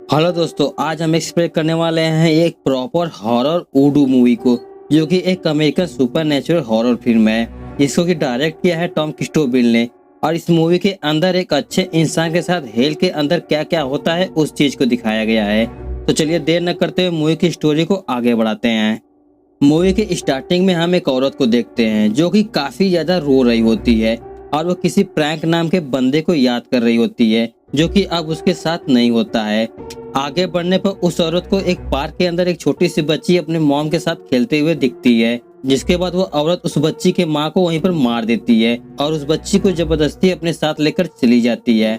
Hello दोस्तों, आज हम एक्सप्लेन करने वाले हैं एक प्रॉपर हॉरर वुडू मूवी को, जो कि एक अमेरिकन सुपरनैचुरल हॉरर फिल्म है जिसको कि डायरेक्ट किया है टॉम किस्टोबिल ने। और इस मूवी के अंदर एक अच्छे इंसान के साथ हेल के अंदर क्या क्या होता है उस चीज को दिखाया गया है। तो चलिए देर न करते हुए मूवी की स्टोरी को आगे बढ़ाते हैं। मूवी के स्टार्टिंग में हम एक औरत को देखते हैं जो कि काफी ज्यादा रो रही होती है और वो किसी प्रैंक नाम के बंदे को याद कर रही होती है जो कि अब उसके साथ नहीं होता है। आगे बढ़ने पर उस औरत को एक पार्क के अंदर एक छोटी सी बच्ची अपने मॉम के साथ खेलते हुए दिखती है, जिसके बाद वो औरत उस बच्ची के माँ को वहीं पर मार देती है और उस बच्ची को जबरदस्ती अपने साथ लेकर चली जाती है।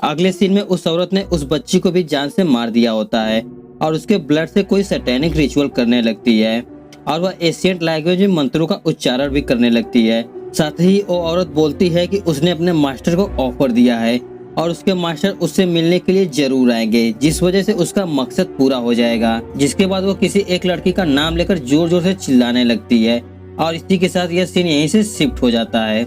अगले सीन में उस औरत ने उस बच्ची को भी जान से मार दिया होता है और उसके ब्लड से कोई सैटेनिक रिचुअल करने लगती है और वह एशियंट लैंग्वेज में मंत्रों का उच्चारण भी करने लगती है। साथ ही वो औरत बोलती है कि उसने अपने मास्टर को ऑफर दिया है और उसके मास्टर उससे मिलने के लिए जरूर आएंगे, जिस वजह से उसका मकसद पूरा हो जाएगा। जिसके बाद वो किसी एक लड़की का नाम लेकर जोर जोर से चिल्लाने लगती है और इसी के साथ यह सीन यहीं से शिफ्ट हो जाता है।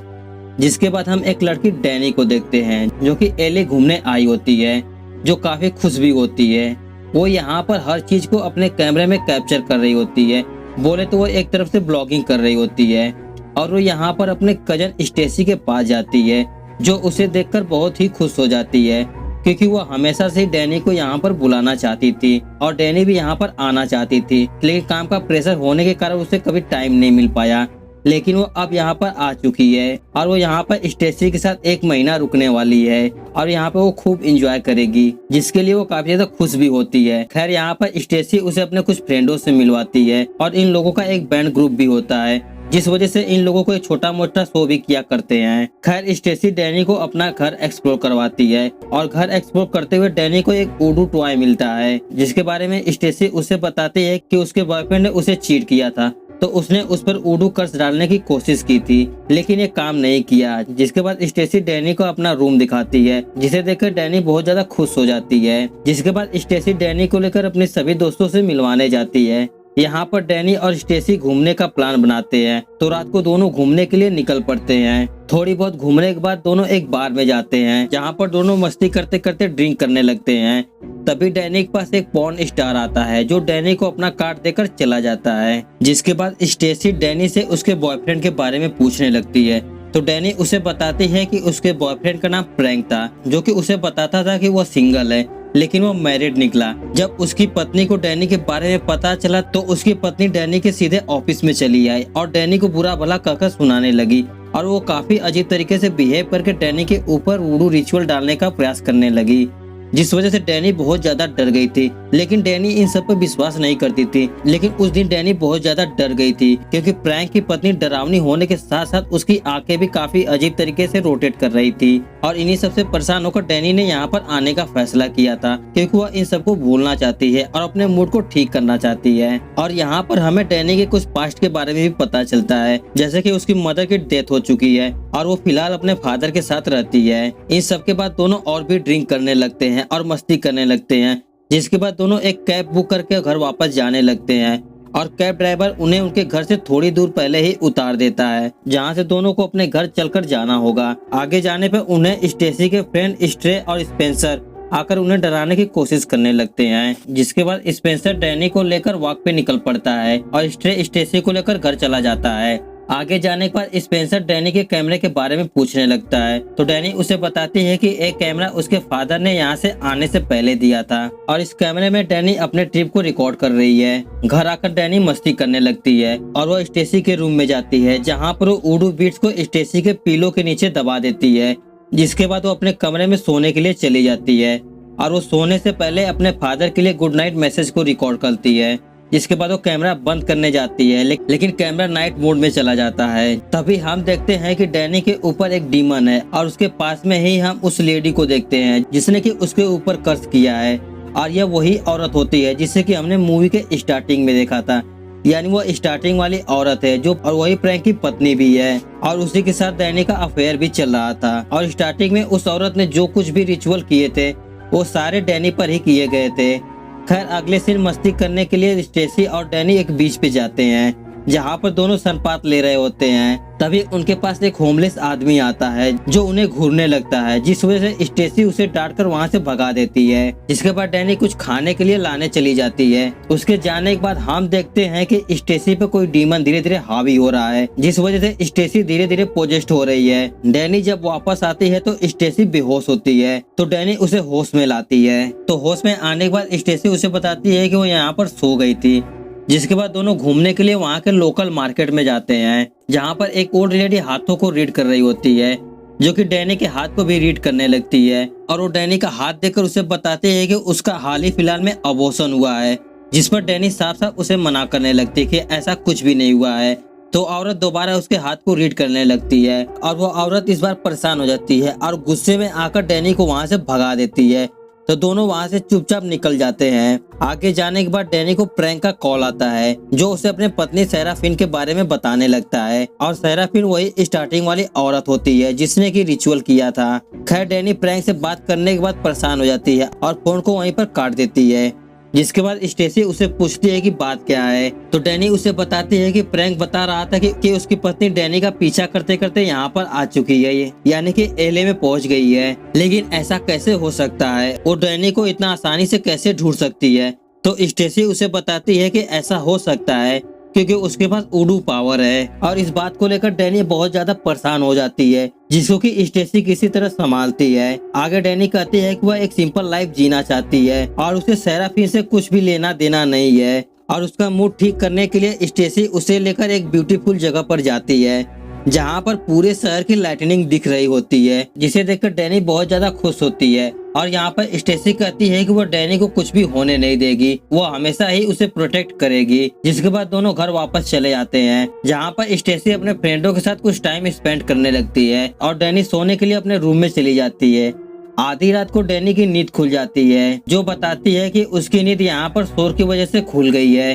जिसके बाद हम एक लड़की डैनी को देखते हैं जो कि एले घूमने आई होती है, जो काफी खुश भी होती है। वो यहाँ पर हर चीज को अपने कैमरे में कैप्चर कर रही होती है, बोले तो वो एक तरफ से ब्लॉगिंग कर रही होती है। और वो यहाँ पर अपने कजन स्टेसी के पास जाती है, जो उसे देखकर बहुत ही खुश हो जाती है क्योंकि वो हमेशा से डैनी को यहाँ पर बुलाना चाहती थी और डैनी भी यहाँ पर आना चाहती थी, लेकिन काम का प्रेशर होने के कारण उसे कभी टाइम नहीं मिल पाया। लेकिन वो अब यहाँ पर आ चुकी है और वो यहाँ पर स्टेसी के साथ 1 महीना रुकने वाली है और यहाँ पे वो खूब एंजॉय करेगी, जिसके लिए वो काफी ज्यादा खुश भी होती है। खैर यहाँ पर स्टेसी उसे अपने कुछ फ्रेंडों से मिलवाती है और इन लोगों का एक बैंड ग्रुप भी होता है, जिस वजह से इन लोगों को एक छोटा मोटा शो भी किया करते हैं। खैर स्टेसी डैनी को अपना घर एक्सप्लोर करवाती है और घर एक्सप्लोर करते हुए डैनी को एक वुडू टॉय मिलता है, जिसके बारे में स्टेसी उसे बताती है कि उसके बॉयफ्रेंड ने उसे चीट किया था, तो उसने उस पर वुडू कर्स डालने की कोशिश की थी लेकिन ये काम नहीं किया। जिसके बाद स्टेसी डैनी को अपना रूम दिखाती है, जिसे देखकर डैनी बहुत ज्यादा खुश हो जाती है। जिसके बाद स्टेसी डैनी को लेकर अपने सभी दोस्तों से मिलवाने जाती है। यहाँ पर डैनी और स्टेसी घूमने का प्लान बनाते हैं, तो रात को दोनों घूमने के लिए निकल पड़ते हैं। थोड़ी बहुत घूमने के बाद दोनों एक बार में जाते हैं, जहाँ पर दोनों मस्ती करते करते ड्रिंक करने लगते हैं। तभी डैनी के पास एक पॉर्न स्टार आता है जो डैनी को अपना कार्ड देकर चला जाता है। जिसके बाद स्टेसी डैनी से उसके बॉयफ्रेंड के बारे में पूछने लगती है, तो डैनी उसे बताती है कि उसके बॉयफ्रेंड का नाम प्रैंक था, जो कि उसे बताता था कि वह सिंगल है लेकिन वो मैरिड निकला। जब उसकी पत्नी को डैनी के बारे में पता चला तो उसकी पत्नी डैनी के सीधे ऑफिस में चली आई और डैनी को बुरा भला कहकर सुनाने लगी और वो काफी अजीब तरीके से बिहेव करके डैनी के ऊपर वुडू रिचुअल डालने का प्रयास करने लगी, जिस वजह से डैनी बहुत ज्यादा डर गई थी। लेकिन डैनी इन सब पर विश्वास नहीं करती थी। लेकिन उस दिन डैनी बहुत ज्यादा डर गई थी क्योंकि प्रैंक की पत्नी डरावनी होने के साथ साथ उसकी आंखें भी काफी अजीब तरीके से रोटेट कर रही थी। और इन्हीं सबसे परेशान होकर डैनी ने यहाँ पर आने का फैसला किया था क्योंकि वह इन सबको भूलना चाहती है और अपने मूड को ठीक करना चाहती है। और यहाँ पर हमें डैनी के कुछ पास्ट के बारे में भी पता चलता है, जैसे कि उसकी मदर की डेथ हो चुकी है और वो फिलहाल अपने फादर के साथ रहती है। इन सब के बाद दोनों और भी ड्रिंक करने लगते हैं और मस्ती करने लगते हैं। जिसके बाद दोनों एक कैब बुक करके घर वापस जाने लगते हैं और कैब ड्राइवर उन्हें उनके घर से थोड़ी दूर पहले ही उतार देता है, जहां से दोनों को अपने घर चलकर जाना होगा। आगे जाने पर उन्हें स्टेसी के फ्रेंड स्ट्रे और स्पेंसर आकर उन्हें डराने की कोशिश करने लगते हैं। जिसके बाद स्पेंसर डैनी को लेकर वॉक पे निकल पड़ता है और स्ट्रे स्टेसी को लेकर घर चला जाता है। आगे जाने के बाद स्पेंसर डैनी के कैमरे के बारे में पूछने लगता है, तो डैनी उसे बताती है कि एक कैमरा उसके फादर ने यहाँ से आने से पहले दिया था और इस कैमरे में डैनी अपने ट्रिप को रिकॉर्ड कर रही है। घर आकर डैनी मस्ती करने लगती है और वो स्टेसी के रूम में जाती है, जहाँ पर वो वुडू बीट्स को स्टेसी के पिलो के नीचे दबा देती है। जिसके बाद वो अपने कमरे में सोने के लिए चली जाती है और वो सोने से पहले अपने फादर के लिए गुड नाइट मैसेज को रिकॉर्ड करती है। जिसके बाद वो कैमरा बंद करने जाती है, लेकिन कैमरा नाइट मोड में चला जाता है। तभी हम देखते हैं कि डैनी के ऊपर एक डीमन है और उसके पास में ही हम उस लेडी को देखते हैं जिसने कि उसके ऊपर कर्स किया है और यह वही औरत होती है जिसे कि हमने मूवी के स्टार्टिंग में देखा था। यानी वो स्टार्टिंग वाली औरत है जो और वही प्रैंक की पत्नी भी है और उसी के साथ डैनी का अफेयर भी चल रहा था। और स्टार्टिंग में उस औरत ने जो कुछ भी रिचुअल किए थे वो सारे डैनी पर ही किए गए थे। खैर अगले सीन मस्ती करने के लिए स्टेसी और डैनी एक बीच पे जाते हैं, जहाँ पर दोनों सनपात ले रहे होते हैं। तभी उनके पास एक होमलेस आदमी आता है जो उन्हें घूरने लगता है, जिस वजह से स्टेसी उसे डांट कर वहाँ से भगा देती है। जिसके बाद डैनी कुछ खाने के लिए लाने चली जाती है। उसके जाने के बाद हम देखते हैं कि स्टेसी पे कोई डीमन धीरे धीरे हावी हो रहा है, जिस वजह से स्टेसी धीरे धीरे पोजेस्ट हो रही है। डैनी जब वापस आती है तो स्टेसी बेहोश होती है, तो डैनी उसे होश में लाती है। तो होश में आने के बाद स्टेसी उसे बताती है कि वो यहाँ पर सो गई थी। जिसके बाद दोनों घूमने के लिए वहाँ के लोकल मार्केट में जाते हैं, जहाँ पर एक ओल्ड लेडी हाथों को रीड कर रही होती है, जो कि डैनी के हाथ को भी रीड करने लगती है। और वो डैनी का हाथ देखकर उसे बताते हैं कि उसका हाल ही फिलहाल में अबॉर्शन हुआ है। जिस पर डैनी साफ साफ उसे मना करने लगती है कि ऐसा कुछ भी नहीं हुआ है। तो औरत दोबारा उसके हाथ को रीड करने लगती है और वो औरत इस बार परेशान हो जाती है और गुस्से में आकर डैनी को वहाँ से भगा देती है। तो दोनों वहाँ से चुपचाप निकल जाते हैं। आगे जाने के बाद डैनी को प्रैंक का कॉल आता है, जो उसे अपने पत्नी सेराफिन के बारे में बताने लगता है। और सेराफिन वही स्टार्टिंग वाली औरत होती है जिसने की रिचुअल किया था। खैर डैनी प्रैंक से बात करने के बाद परेशान हो जाती है और फोन को वहीं पर काट देती है। जिसके बाद स्टेसी उसे पूछती है कि बात क्या है। तो डैनी उसे बताती है कि प्रैंक बता रहा था कि उसकी पत्नी डैनी का पीछा करते करते यहाँ पर आ चुकी है, यानी कि एले में पहुँच गई है। लेकिन ऐसा कैसे हो सकता है, वो डैनी को इतना आसानी से कैसे ढूंढ सकती है। तो स्टेसी उसे बताती है कि ऐसा हो सकता है क्योंकि उसके पास उडू पावर है। और इस बात को लेकर डैनी बहुत ज्यादा परेशान हो जाती है, जिसको कि स्टेसी किसी तरह संभालती है। आगे डैनी कहती है कि वह एक सिंपल लाइफ जीना चाहती है और उसे सेराफिन से कुछ भी लेना देना नहीं है। और उसका मूड ठीक करने के लिए स्टेसी उसे लेकर एक ब्यूटीफुल जगह पर जाती है, जहाँ पर पूरे शहर की लाइटनिंग दिख रही होती है, जिसे देखकर डैनी बहुत ज्यादा खुश होती है। और यहाँ पर स्टेसी कहती है कि वो डैनी को कुछ भी होने नहीं देगी, वो हमेशा ही उसे प्रोटेक्ट करेगी। जिसके बाद दोनों घर वापस चले जाते हैं, जहाँ पर स्टेसी अपने फ्रेंडों के साथ कुछ टाइम स्पेंड करने लगती है और डैनी सोने के लिए अपने रूम में चली जाती है। आधी रात को डैनी की नींद खुल जाती है, जो बताती है कि उसकी नींद यहाँ पर शोर की वजह से खुल गई है।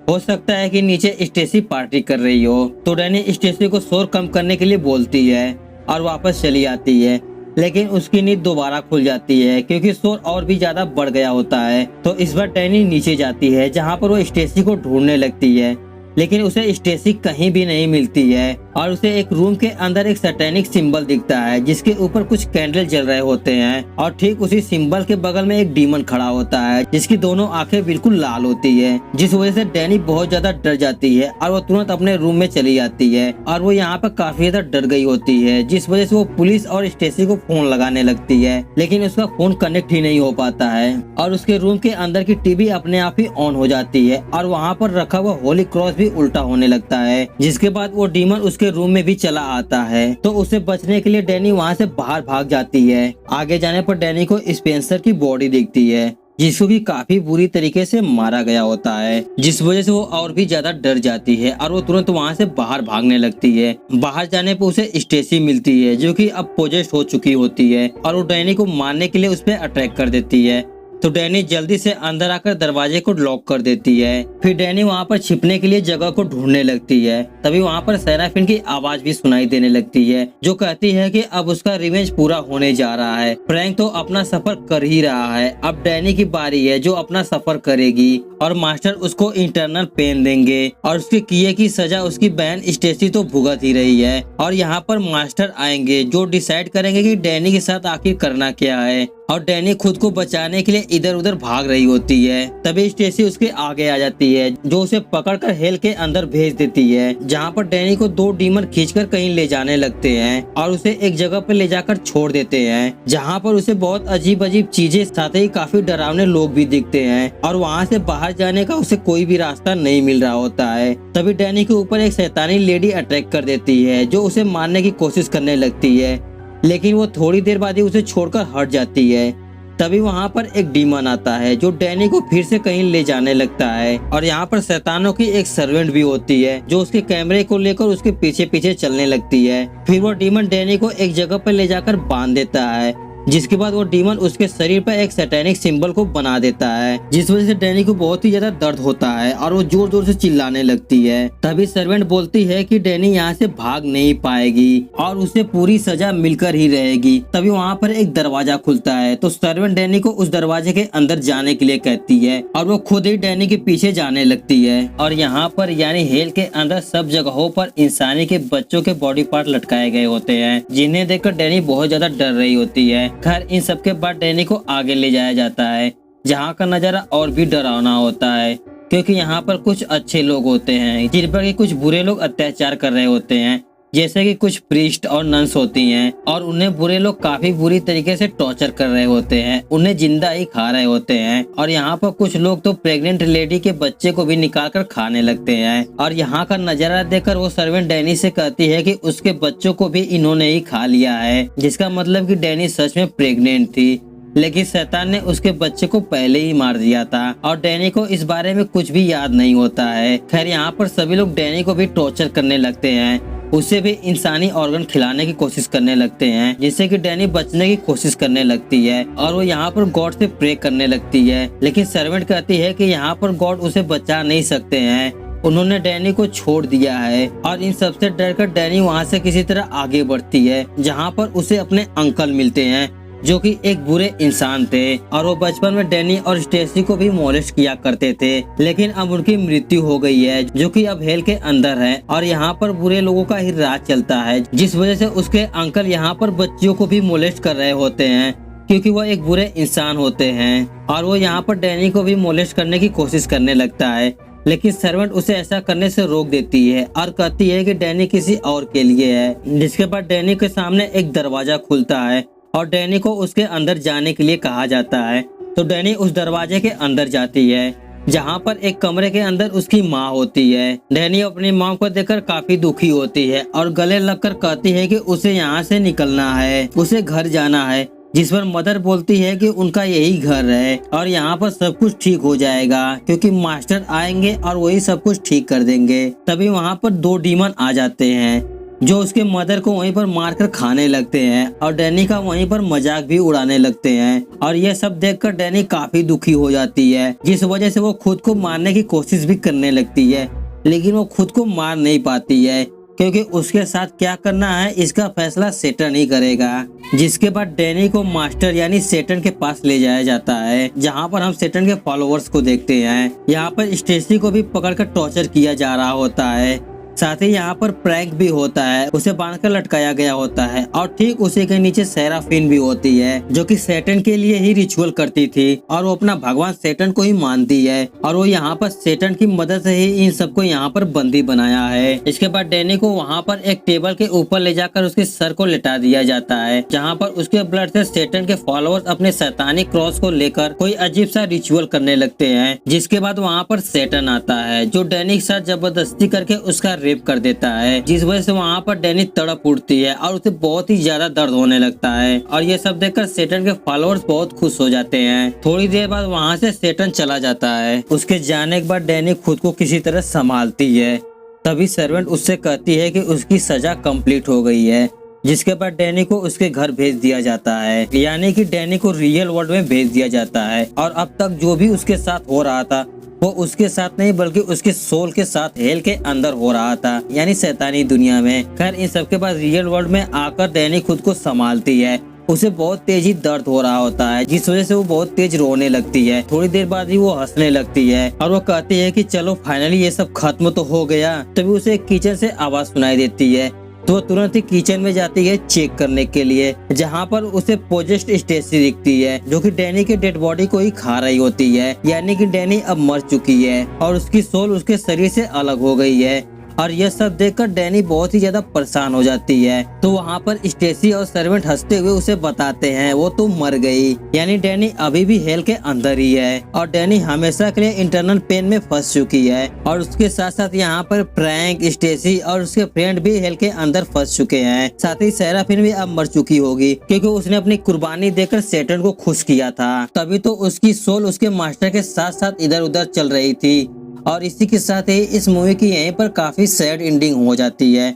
हो सकता है कि नीचे स्टेसी पार्टी कर रही हो। तो डैनी स्टेसी को शोर कम करने के लिए बोलती है और वापस चली आती है। लेकिन उसकी नींद दोबारा खुल जाती है क्योंकि शोर और भी ज्यादा बढ़ गया होता है। तो इस बार डैनी नीचे जाती है, जहाँ पर वो स्टेसी को ढूंढने लगती है, लेकिन उसे स्टेसी कहीं भी नहीं मिलती है। और उसे एक रूम के अंदर एक सैटेनिक सिंबल दिखता है, जिसके ऊपर कुछ कैंडल जल रहे होते हैं। और ठीक उसी सिंबल के बगल में एक डीमन खड़ा होता है, जिसकी दोनों आंखें बिल्कुल लाल होती है, जिस वजह से डैनी बहुत ज्यादा डर जाती है और वो तुरंत अपने रूम में चली जाती है। और वो यहाँ पर काफी ज्यादा डर गई होती है, जिस वजह से वो पुलिस और स्टेसी को फोन लगाने लगती है, लेकिन उसका फोन कनेक्ट ही नहीं हो पाता है। और उसके रूम के अंदर की टीवी अपने आप ही ऑन हो जाती है और वहाँ पर रखा हुआ होली क्रॉस भी उल्टा होने लगता है। जिसके बाद वो डीमन उसके रूम में भी चला आता है। तो उसे बचने के लिए डैनी वहाँ से बाहर भाग जाती है। आगे जाने पर डैनी को स्पेंसर की बॉडी दिखती है, जिसको भी काफी बुरी तरीके से मारा गया होता है, जिस वजह से वो और भी ज्यादा डर जाती है और वो तुरंत वहाँ से बाहर भागने लगती है। बाहर जाने पर उसे स्टेसी मिलती है, जो कि अब पोजेस्ट हो चुकी होती है और वो डैनी को मारने के लिए उस पर अटैक कर देती है। तो डैनी जल्दी से अंदर आकर दरवाजे को लॉक कर देती है। फिर डैनी वहाँ पर छिपने के लिए जगह को ढूंढने लगती है। तभी वहाँ पर सेराफिन की आवाज भी सुनाई देने लगती है, जो कहती है कि अब उसका रिवेंज पूरा होने जा रहा है। फ्रैंक तो अपना सफर कर ही रहा है, अब डैनी की बारी है जो अपना सफर करेगी और मास्टर उसको इंटरनल पेन देंगे और उसके किए की सजा उसकी बहन स्टेसी तो भुगत ही रही है। और यहाँ पर मास्टर आएंगे जो डिसाइड करेंगे कि डैनी के साथ आखिर करना क्या है। और डैनी खुद को बचाने के लिए इधर उधर भाग रही होती है। तभी स्टेसी उसके आगे आ जाती है, जो उसे पकड़कर हेल के अंदर भेज देती है, जहाँ पर डैनी को दो डीमन खींचकर कहीं ले जाने लगते हैं और उसे एक जगह पर ले जाकर छोड़ देते हैं, जहाँ पर उसे बहुत अजीब अजीब चीजें साथ ही काफी डरावने लोग भी दिखते हैं। और वहाँ से बाहर जाने का उसे कोई भी रास्ता नहीं मिल रहा होता है। तभी डैनी के ऊपर एक शैतानी लेडी अटैक कर देती है, जो उसे मारने की कोशिश करने लगती है, लेकिन वो थोड़ी देर बाद ही उसे छोड़कर हट जाती है। तभी वहाँ पर एक डीमन आता है, जो डैनी को फिर से कहीं ले जाने लगता है। और यहाँ पर शैतानों की एक सर्वेंट भी होती है, जो उसके कैमरे को लेकर उसके पीछे पीछे चलने लगती है। फिर वो डीमन डैनी को एक जगह पर ले जाकर बांध देता है जिसके बाद वो डीमन उसके शरीर पर एक सैटेनिक सिंबल को बना देता है, जिस वजह से डैनी को बहुत ही ज्यादा दर्द होता है और वो जोर जोर से चिल्लाने लगती है। तभी सर्वेंट बोलती है कि डैनी यहाँ से भाग नहीं पाएगी और उसे पूरी सजा मिलकर ही रहेगी। तभी वहाँ पर एक दरवाजा खुलता है तो सर्वेंट डैनी को उस दरवाजे के अंदर जाने के लिए कहती है और वो खुद ही डैनी के पीछे जाने लगती है। और यहाँ पर यानी हेल के अंदर सब जगहों पर इंसानी के बच्चों के बॉडी पार्ट लटकाए गए होते हैं, जिन्हें देखकर डैनी बहुत ज्यादा डर रही होती है। खैर इन सब के बाद डैनी को आगे ले जाया जाता है, जहाँ का नजारा और भी डरावना होता है, क्योंकि यहाँ पर कुछ अच्छे लोग होते हैं जिन पर कुछ बुरे लोग अत्याचार कर रहे होते हैं, जैसे कि कुछ प्रीस्ट और नन्स होती हैं और उन्हें बुरे लोग काफी बुरी तरीके से टॉर्चर कर रहे होते हैं, उन्हें जिंदा ही खा रहे होते हैं। और यहाँ पर कुछ लोग तो प्रेग्नेंट लेडी के बच्चे को भी निकाल कर खाने लगते हैं। और यहाँ का नजारा देखकर वो सर्वेंट डैनी से कहती है कि उसके बच्चों को भी इन्होंने ही खा लिया है, जिसका मतलब कि डैनी सच में प्रेग्नेंट थी, लेकिन शैतान ने उसके बच्चे को पहले ही मार दिया था और डैनी को इस बारे में कुछ भी याद नहीं होता है। खैर यहाँ पर सभी लोग डैनी को भी टॉर्चर करने लगते हैं, उसे भी इंसानी ऑर्गन खिलाने की कोशिश करने लगते हैं, जिससे कि डैनी बचने की कोशिश करने लगती है और वो यहाँ पर गॉड से प्रे करने लगती है। लेकिन सर्वेंट कहती है कि यहाँ पर गॉड उसे बचा नहीं सकते हैं, उन्होंने डैनी को छोड़ दिया है। और इन सबसे डरकर डैनी वहाँ से किसी तरह आगे बढ़ती है, जहाँ पर उसे अपने अंकल मिलते हैं जो कि एक बुरे इंसान थे और वो बचपन में डैनी और स्टेसी को भी मोलेस्ट किया करते थे, लेकिन अब उनकी मृत्यु हो गई है, जो कि अब हेल के अंदर है और यहाँ पर बुरे लोगों का ही राज चलता है, जिस वजह से उसके अंकल यहाँ पर बच्चियों को भी मोलेस्ट कर रहे होते हैं, क्योंकि वो एक बुरे इंसान होते हैं। और वो यहाँ पर डैनी को भी मोलेस्ट करने की कोशिश करने लगता है, लेकिन सर्वेंट उसे ऐसा करने से रोक देती है और कहती है कि डैनी किसी और के लिए है। जिसके बाद डैनी के सामने एक दरवाजा खुलता है और डैनी को उसके अंदर जाने के लिए कहा जाता है। तो डैनी उस दरवाजे के अंदर जाती है, जहाँ पर एक कमरे के अंदर उसकी माँ होती है। डैनी अपनी माँ को देखकर काफी दुखी होती है और गले लगकर कहती है कि उसे यहाँ से निकलना है, उसे घर जाना है, जिस पर मदर बोलती है कि उनका यही घर है और यहाँ पर सब कुछ ठीक हो जाएगा, क्योंकि मास्टर आएंगे और वही सब कुछ ठीक कर देंगे। तभी वहाँ पर दो डीमन आ जाते हैं जो उसके मदर को वहीं पर मारकर खाने लगते हैं और डैनी का वहीं पर मजाक भी उड़ाने लगते हैं। और ये सब देखकर डैनी काफी दुखी हो जाती है, जिस वजह से वो खुद को मारने की कोशिश भी करने लगती है, लेकिन वो खुद को मार नहीं पाती है, क्योंकि उसके साथ क्या करना है इसका फैसला सेटन ही करेगा। जिसके बाद डैनी को मास्टर यानी सेटन के पास ले जाया जाता है, जहाँ पर हम सेटन के फॉलोअर्स को देखते हैं। यहाँ पर स्टेसी को भी पकड़कर टॉर्चर किया जा रहा होता है, साथ ही यहाँ पर प्रैंक भी होता है, उसे बांधकर लटकाया गया होता है और ठीक उसी के नीचे सेराफिन भी होती है, जो कि सेटन के लिए ही रिचुअल करती थी और वो अपना भगवान सेटन को ही मानती है और वो यहाँ पर सेटन की मदद से ही इन सबको यहाँ पर बंदी बनाया है। इसके बाद डैनी को वहाँ पर एक टेबल के ऊपर ले जाकर उसके सर को लिटा दिया जाता है, जहाँ पर उसके ब्लड से सेटन के फॉलोअर्स अपने शैतानी क्रॉस को लेकर कोई अजीब सा रिचुअल करने लगते हैं। जिसके बाद वहाँ पर सेटन आता है, जो डैनी के साथ जबरदस्ती करके उसका रेप कर देता है, जिस वजह से वहाँ पर डैनी तड़प उठती है और उसे बहुत ही ज्यादा दर्द होने लगता है। और ये सब देखकर सेटन के फॉलोअर्स बहुत खुश हो जाते हैं। थोड़ी देर बाद वहाँ से सेटन चला जाता है। उसके जाने के बाद डैनी खुद को किसी तरह संभालती है। तभी सर्वेंट उससे कहती है कि उसकी सजा कंप्लीट हो गई है। जिसके बाद डैनी को उसके घर भेज दिया जाता है, यानी कि डैनी को रियल वर्ल्ड में भेज दिया जाता है। और अब तक जो भी उसके साथ हो रहा था वो उसके साथ नहीं बल्कि उसके सोल के साथ हेल के अंदर हो रहा था, यानी शैतानी दुनिया में। खैर इन सबके बाद रियल वर्ल्ड में आकर डैनी खुद को संभालती है। उसे बहुत तेज ही दर्द हो रहा होता है, जिस वजह से वो बहुत तेज रोने लगती है। थोड़ी देर बाद ही वो हंसने लगती है और वो कहती है कि चलो फाइनली ये सब खत्म तो हो गया। तभी उसे किचन से आवाज सुनाई देती है, तो वो तुरंत ही किचन में जाती है चेक करने के लिए, जहाँ पर उसे पोजेस्ट स्टेसी दिखती है, जो कि डैनी के डेड बॉडी को ही खा रही होती है, यानी कि डैनी अब मर चुकी है और उसकी सोल उसके शरीर से अलग हो गई है। और यह सब देखकर डैनी बहुत ही ज्यादा परेशान हो जाती है। तो वहाँ पर स्टेसी और सर्वेंट हंसते हुए उसे बताते हैं वो तो मर गई, यानी डैनी अभी भी हेल के अंदर ही है और डैनी हमेशा के लिए इंटरनल पेन में फंस चुकी है। और उसके साथ साथ यहाँ पर फ्रैंक, स्टेसी और उसके फ्रेंड भी हेल के अंदर फंस चुके हैं। साथ ही सेराफिन भी अब मर चुकी होगी, क्योंकि उसने अपनी कुर्बानी देकर सेटन को खुश किया था। तभी तो उसकी सोल उसके मास्टर के साथ साथ इधर उधर चल रही थी। और इसी के साथ ही इस मूवी की यहीं पर काफी सैड एंडिंग हो जाती है।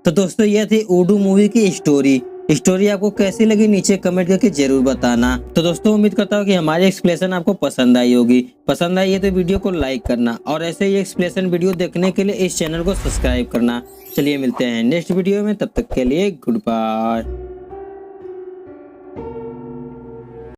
तो दोस्तों ये थी वुडू मूवी की स्टोरी। स्टोरी आपको कैसी लगी नीचे कमेंट करके जरूर बताना। तो दोस्तों उम्मीद करता हूँ कि हमारी एक्सप्लेनेशन आपको पसंद आई होगी। पसंद आई है तो वीडियो को लाइक करना और ऐसे ही एक्सप्लेनेशन वीडियो देखने के लिए इस चैनल को सब्सक्राइब करना। चलिए मिलते हैं नेक्स्ट वीडियो में, तब तक के लिए गुड बाय।